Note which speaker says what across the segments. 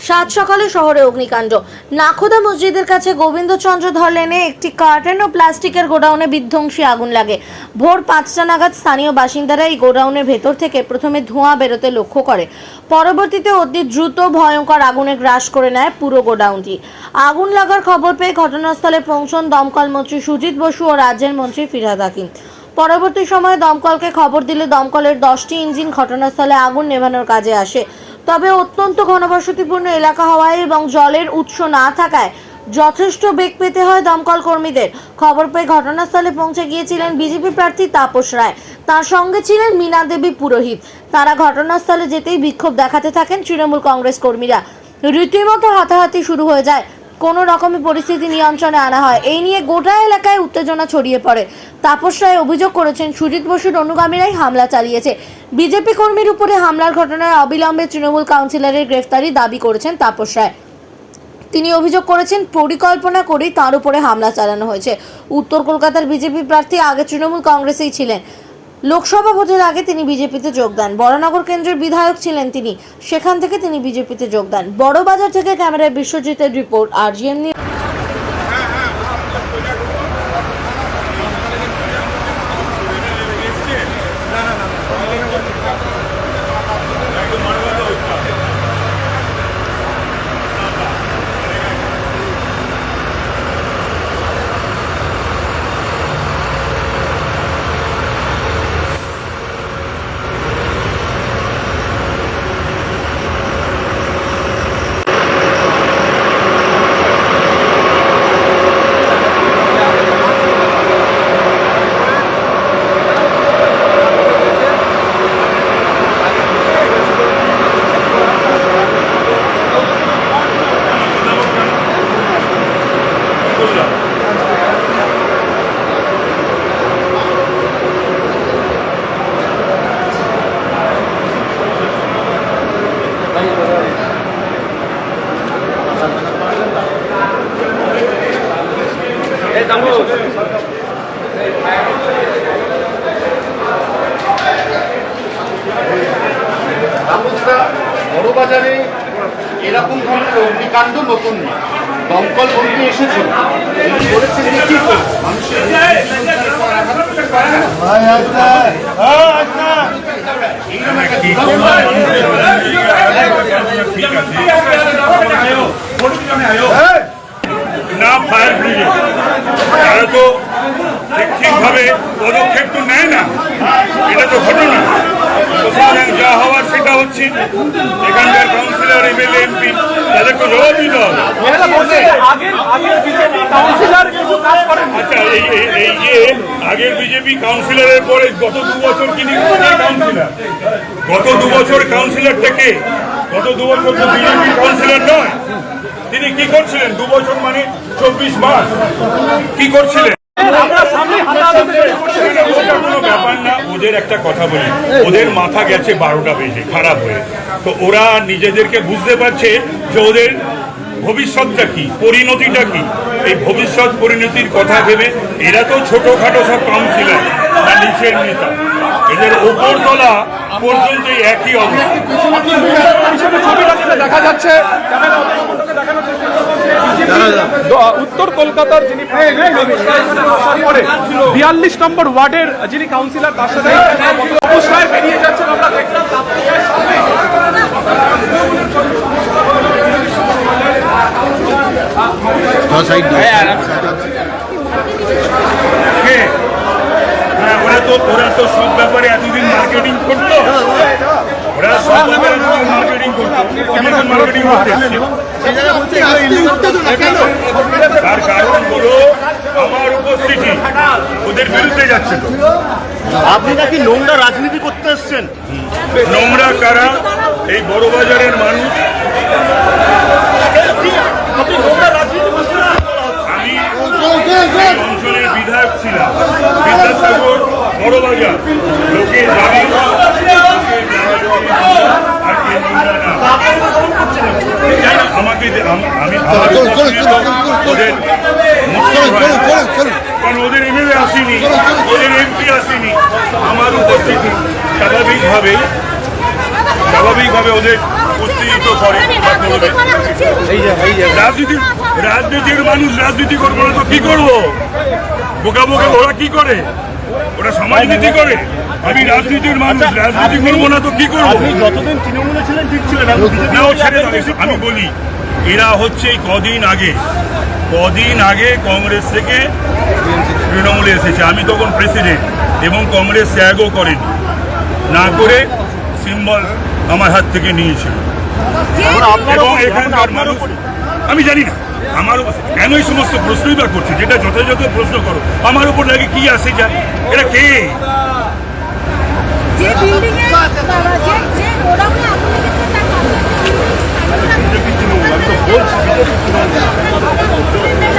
Speaker 1: সাত সকালে শহরে অগ্নিকাণ্ড। নাখোদা মসজিদের কাছে গোবিন্দচন্দ্র ধর লেনে একটি কার্টন ও প্লাস্টিকের গোডাউনে বিধ্বংসী আগুন লাগে। ভোর 5টা নাগাদ স্থানীয় বাসিন্দারা এই গোডাউনের ভেতর থেকে প্রথমে ধোঁয়া বেরোতে লক্ষ্য করে। পরবর্তীতে অতি দ্রুত ভয়ঙ্কর আগুনে গ্রাস করে নেয় পুরো গোডাউনটি। আগুন লাগার খবর পেয়ে ঘটনাস্থলে পৌঁছন দমকল মন্ত্রী সুজিত বসু ও রাজ্যের মন্ত্রী ফিরহাদ হাকিম। পরবর্তী সময়ে দমকলকে খবর দিলে দমকলের 10টি ইঞ্জিন ঘটনাস্থলে আগুন নেভানোর কাজে আসে। তবে অত্যন্ত ঘনবসতিপূর্ণ এলাকা হওয়ায় এবং জলের উৎস না থাকায় যথেষ্ট বেগ পেতে হয় দমকল কর্মীদের। খবর পেয়ে ঘটনাস্থলে পৌঁছে গিয়েছিলেন বিজেপি প্রার্থী তাপস রায়, তার সঙ্গে ছিলেন মীনা দেবী পুরোহিত। তারা ঘটনাস্থলে যেতেই বিক্ষোভ দেখাতে থাকেন তৃণমূল কংগ্রেস কর্মীরা। রীতিমতো হাতাহাতি শুরু হয়ে যায়। কোনো রকমের পরিস্থিতি নিয়ন্ত্রণে আনা হয়। এই নিয়ে গোটা এলাকায় উত্তেজনা ছড়িয়ে পড়ে। তাপস রায় অভিযোগ করেছেন সুজিত বসুর অনুগামীরাই হামলা চালিয়েছে। বিজেপি কর্মীর উপরে হামলার ঘটনায় অবিলম্বে তৃণমূল কাউন্সিলরের গ্রেফতারি দাবি করেছেন তাপস রায়। তিনি অভিযোগ করেছেন পরিকল্পনা করেই তার উপরে হামলা চালানো হয়েছে। উত্তর কলকাতার বিজেপি প্রার্থী আগে তৃণমূল কংগ্রেসেই ছিলেন। লোকসভা ভোটের আগে তিনি বিজেপিতে যোগ দেন। বড়নগর কেন্দ্রের বিধায়ক ছিলেন তিনি, সেখান থেকে তিনি বিজেপিতে যোগ দেন। বড়বাজার থেকে ক্যামেরায় বিশ্বজিতের রিপোর্ট, RGM নিউজ।
Speaker 2: বড়বাজারে এরকম ধরনের অগ্নিকাণ্ড নতুন না, দমকল কর্মী এসেছে বলেছেন কি মানুষের
Speaker 3: না ফায়ার ব্রিগেড তারা তো ঠিকভাবে পদক্ষেপ তো নেয় না, এটা তো ঘটনা। যা হওয়ার সেটা হচ্ছে, এখানকার কাউন্সিলর, MLA, MP তাদের তো জবাব দিতে হবে। আচ্ছা, এই যে আগের বিজেপি কাউন্সিলরের পরে গত 2 বছর তিনি কাউন্সিলর, গত 2 বছর কাউন্সিলর থেকে গত 2 বছর তো বিজেপি কাউন্সিলর নয়, তিনি কি করছিলেন? 2 বছর মানে 24 মাস কি করছিলেন? কোনো ব্যাপার না। ওদের একটা কথা বলি, ওদের মাথা গেছে 12টা বেজে খারাপ হয়ে। তো ওরা নিজেদেরকে বুঝতে পারছে যে ওদের ভবিষ্যৎটা কি, পরিণতিটা কি। এই ভবিষ্যৎ পরিণতির কথা ভেবে এরা তো ছোটখাটো সব কাউন্সিলর বা নিচের নেতা, এদের ওপরতলা পর্যন্ত একই অবস্থা
Speaker 4: দেখা যাচ্ছে। উত্তর কলকাতার যিনি 42 নম্বর ওয়ার্ডের যিনি কাউন্সিলর, তার সাথে অবস্থায় বেরিয়ে যাচ্ছেন আমরা দেখলাম।
Speaker 3: ওরা তো সব ব্যাপারে এতদিন মার্কেটিং করতো, ওরা সব ব্যাপারে মার্কেটিং করতো, মার্কেটিং করতে তার কারণ হলো আমার উপস্থিতি ওদের বিরুদ্ধে যাচ্ছে। তো
Speaker 2: আপনি নাকি নোংরা রাজনীতি করতে এসছেন?
Speaker 3: নোংরা কারা? এই বড়বাজারের মানুষ। আমি অঞ্চলের বিধায়ক ছিলাম, বিদ্যাসাগর, বড়বাজার, লোকে জানি আমাকে আমি ওদের কারণ ওদের MLA আসেনি, ওদের MP আসেনি, আমার উপস্থিতি স্বাভাবিকভাবে ওদের উপস্থিতি তো করে বা করবে। রাজনীতির মানুষ রাজনীতি করবো না তো কি করবো? বোকা বোকা ওরা কি করে? ওরা সমাজনীতি করে। আমি রাজনীতির মানুষ রাজনীতি করবো না তো কি করবো?
Speaker 5: যতদিন তৃণমূলে ছিলেন ঠিক ছিলেন,
Speaker 3: না, ও ছেড়ে দাও। আমি বলি এরা হচ্ছে এই কদিন আগে কংগ্রেস থেকে তৃণমূলে এসেছে। আমি তখন প্রেসিডেন্ট এবং কংগ্রেস ত্যাগও করেনি, না করে সিম্বল আমার হাত থেকে নিয়েছিল। এবং এখানকার মানুষ আমি জানি না আমার কেন এই সমস্ত প্রশ্নই বা করছে, যেটা যথাযথ প্রশ্ন করো। আমার উপর লাগে কি আসে যায়? এরা কে?
Speaker 6: যে বিল্ডিং এ যে গোডাউনে আগুন লেগেছে তার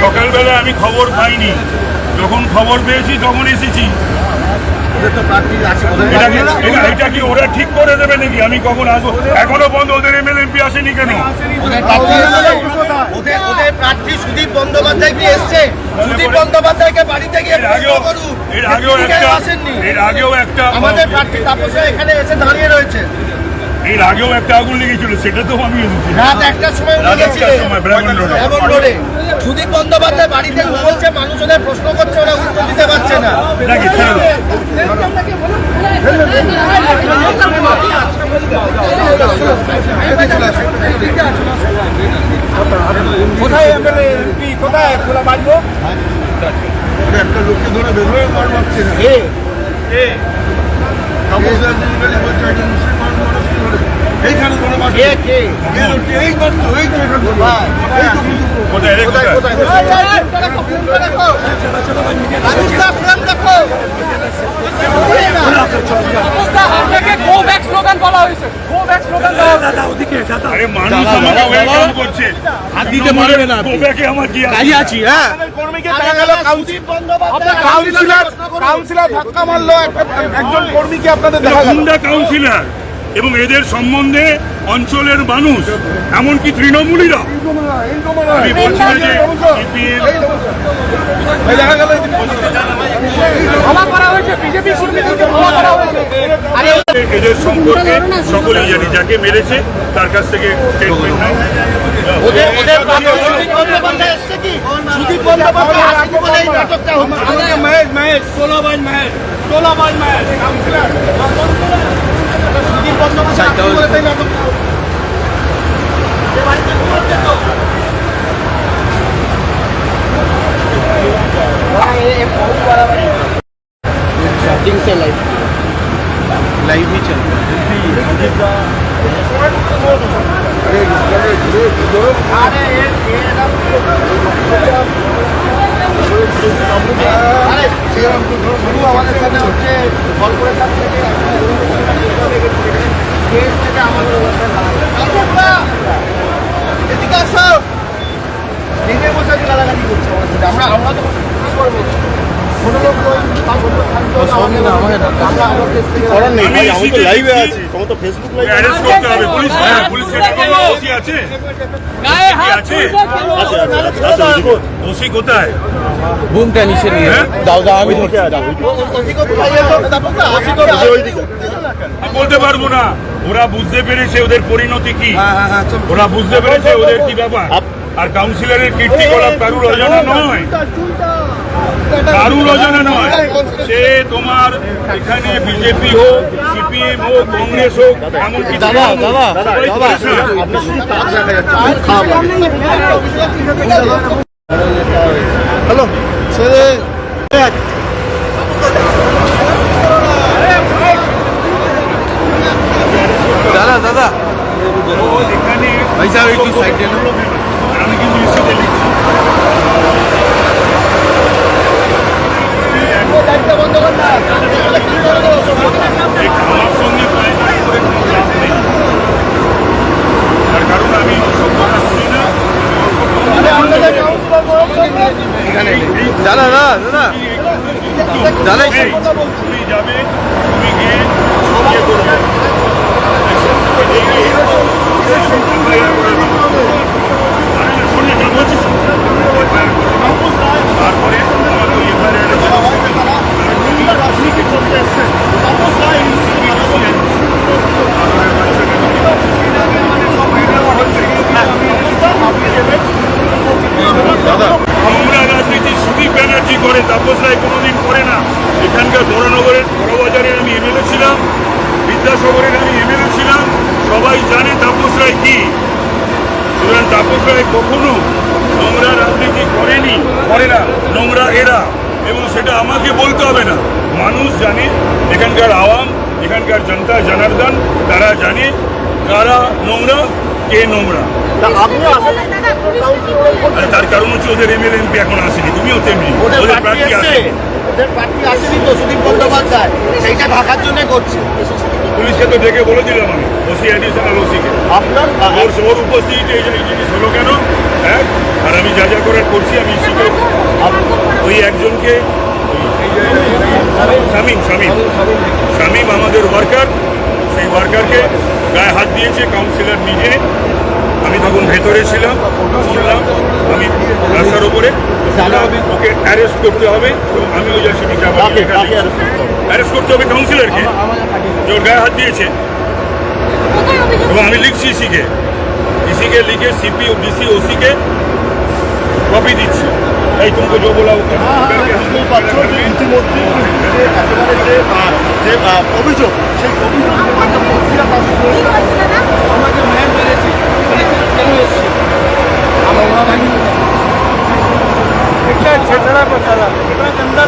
Speaker 3: সকালবেলা আমি খবর পাইনি, যখন খবর পেয়েছি তখন এসেছি। এটা কি ওরা ঠিক করে দেবে নাকি আমি কখন আসবো? এখনো বন্ধ, ওদের এমএলএমপি আসেনি কেন?
Speaker 5: ওদের প্রার্থী সুদীপ বন্দ্যোপাধ্যায় কি এসছে? সুদীপ বন্দ্যোপাধ্যায়কে বাড়িতে গিয়ে প্রশ্ন করুন।
Speaker 3: এর আগেও একটা
Speaker 5: আমাদের প্রার্থী তাপসরা এখানে এসে দাঁড়িয়ে রয়েছে।
Speaker 3: এর আগেও একটা আগুন লেগেছিল, সেটা তো আমি এসেছি
Speaker 5: রাত 1টার সময় উনি গেছিলেন
Speaker 3: ব্রাহ্মণ রোডে।
Speaker 5: এমন রোডে সুদীপ বন্দ্যোপাধ্যায় বাড়িতে বলছে, মানুষ ওদের প্রশ্ন করছে, ওরা উত্তর দিতে পারছে না।
Speaker 3: নাকি ছেড়ে দাও।
Speaker 5: কোথায় এমপি কোথায় খোলা বাঁধবো?
Speaker 7: একটা লোককে ধরে বের হয়ে মার মারছে না। এইখানে ধরে মারছে। এই মারতো, এই তো এখানে ধরে।
Speaker 3: কোথায় রে, কোথায়? আরে মানুষ আমাকে ওয়েলকাম করছে, হাত দিতে পারবে না। গোব্যাকে আমার কি আছে?
Speaker 4: কর্মীকে দেখা গেল কাউন্সিলর ধাক্কা মারলো একজন কর্মীকে, আপনাদের দেখা গেল।
Speaker 3: হুন্ডা কাউন্সিলর এবং এদের সম্বন্ধে অঞ্চলের মানুষ, এমনকি তৃণমূলীরা, আমি বলছি না যে সিপিএম,
Speaker 4: দেখা গেল ক্ষমা করা হয়েছে, বিজেপি কর্মীদেরকে ক্ষমা করা হয়েছে।
Speaker 3: এদের সম্পর্কে সকলেই জানি, যাকে মেরেছে তার কাছ থেকে স্টেটমেন্ট নাই।
Speaker 5: ওদের সুদীপ বন্দ্যোপাধ্যায় এসছে কি? সুদীপ বন্দ্যোপাধ্যায় আসেনি বলে এই নাটকটা হচ্ছে। সুদীপ বন্দ্যোপাধ্যায় আসেনি বলে তাই নাটক।
Speaker 7: लाइव ही चल रहा
Speaker 5: আমাদের সাথে হচ্ছে কর্পোরেশন থেকে এদিকে আসো, নিজে বসে গালাগালি করছে আমার সাথে। আমরা তো কি করবো? কোনো লোক
Speaker 7: করার নেই ভাই, আমি তো লাইভে
Speaker 3: দেখছি,
Speaker 7: আছি, তোমার তো ফেসবুক লাইভ
Speaker 3: অ্যারেস্ট করতে হবে। পুলিশ ওসি আছে? ওসি কোথায়?
Speaker 7: বুমটা নিচে নিয়ে দাও দাও, আমি ধরতে
Speaker 3: বলতে পারবো না। ওরা বুঝতে পেরেছে ওদের পরিণতি কি, ওরা বুঝতে পেরেছে ওদের কি ব্যাপার। আর কাউন্সিলরের কীর্তিকলাপ কারুর অজানা নয়, কারুর অজানা নয়। সে তোমার এখানে বিজেপি হোক, সিপিএম হোক, কংগ্রেস হোক, এমনকি সবাই করেছে।
Speaker 7: হ্যালো ছেলে দাদা দাদা
Speaker 3: এখানে
Speaker 7: ভাই সাহেব একটু সাইড দেন।
Speaker 3: আমি কিন্তু ইস্যুতে লিখছি। আমার সঙ্গে পায়খানা করে কোনো লাভ নেই, তার কারণ আমি ওসব কথা শুনি না।
Speaker 7: দাদা দাদা দাদা দাদা
Speaker 3: এই, তুমি যাবে, তুমি গিয়ে ইয়ে করবে, তারপরে আমার ওই এখানে বিদ্যাসাগরের আমি এমএলএ ছিলাম, সবাই জানে তাপস রায় কি। সুতরাং তাপস রায় কখনো নোংরা রাজনীতি করেনি, করে না, নোংরা এরা। এবং সেটা আমাকে বলতে হবে না, মানুষ জানে, এখানকার আওয়াম, এখানকার জনতা জনার্দন তারা জানে কারা নোংরা, কে নোংরা। আর তার কারণ হচ্ছে ওদের এমএলএ এমপি এখন আসেনি, তুমিও তেমনি, ওদের প্রার্থী আসেনি।
Speaker 5: ওদের প্রার্থী আসেনি তো, সুদীপ বন্দ্যোপাধ্যায় সেইটা ঢাকার জন্য করছে।
Speaker 3: পুলিশকে তো ডেকে বলে দিলাম আমি, ওসি অ্যাডিশনাল ওসিকে,
Speaker 5: আপনার
Speaker 3: ওর উপস্থিতিতে এই জিনিস হলো কেন। হ্যাঁ, আর আমি যা যা করার করছি আমি শিখে ওই একজনকে, শামীম আমাদের ওয়ার্কার, সেই ওয়ার্কারকে গায়ে হাত দিয়েছে কাউন্সিলর নিজে। আমি তখন ভেতরে ছিলাম, শুনলাম, আমি রাস্তার ওপরে ওকে অ্যারেস্ট করতে হবে। এবং আমি ওই যাচ্ছি অ্যারেস্ট করতে হবে কাউন্সিলরকে, যে ওর গায়ে হাত দিয়েছে। এবং আমি লিখছি ইসিকে লিখে সিপি ও ডিসি ওসিকে কপি দিচ্ছি। এই তুমি जो बोला
Speaker 5: ইতিমধ্যে একেবারে যে অভিযোগ, সেই অভিযোগ আমাকে ম্যান মেরেছে, কেন এসছে ছেড়া পছালা গন্দা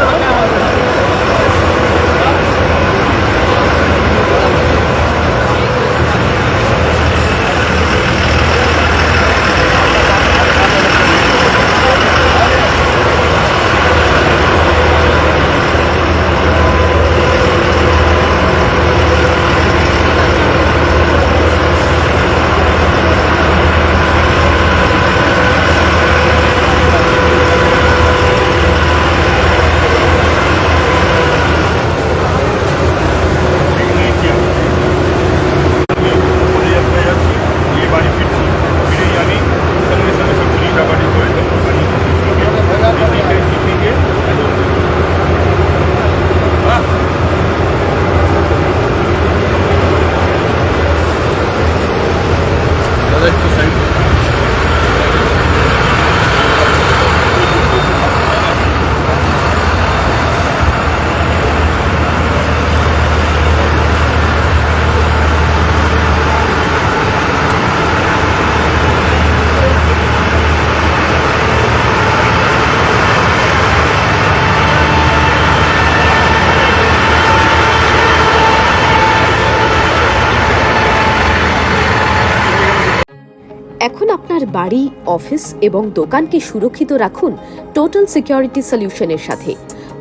Speaker 8: এখন আপনার বাড়ি, অফিস এবং দোকানকে সুরক্ষিত রাখুন টোটাল সিকিউরিটি সলিউশনের সাথে।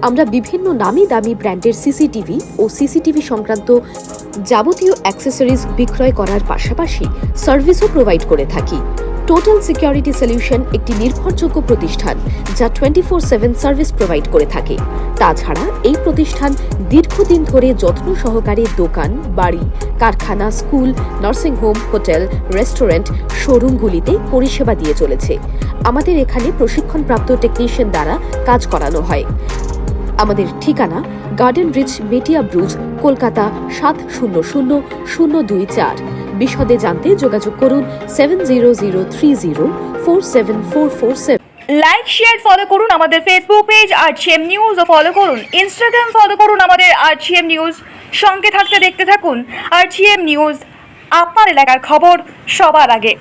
Speaker 8: আমরা বিভিন্ন নামি দামি ব্র্যান্ডের সিসিটিভি ও সিসিটিভি সংক্রান্ত যাবতীয় অ্যাক্সেসরিজ বিক্রয় করার পাশাপাশি সার্ভিসও প্রোভাইড করে থাকি। টোটাল সিকিউরিটি সলিউশন একটি নির্ভরযোগ্য প্রতিষ্ঠান যা 24/7 সার্ভিস প্রোভাইড করে থাকে। তাছাড়া এই প্রতিষ্ঠান দীর্ঘদিন ধরে যত্ন সহকারে দোকান, বাড়ি, কারখানা, স্কুল, নার্সিংহোম, হোটেল, রেস্টুরেন্ট, শোরুমগুলিতে পরিষেবা দিয়ে চলেছে। আমাদের এখানে প্রশিক্ষণপ্রাপ্ত টেকনিশিয়ান দ্বারা কাজ করানো হয়। আমাদের ঠিকানা গার্ডেন রিচ, মেটিয়া ব্রুজ, কলকাতা 700024। বিশদে জানতে যোগাযোগ করুন 7003047447।
Speaker 6: লাইক শেয়ার ফলো করুন আমাদের ফেসবুক পেজ আরজিএম নিউজ ও ফলো করুন ইনস্টাগ্রাম ফলো করুন আমাদের আরজিএম নিউজ। সঙ্গে থাকতে দেখতে থাকুন আরজিএম নিউজ, আপনার এলাকার খবর সবার আগে।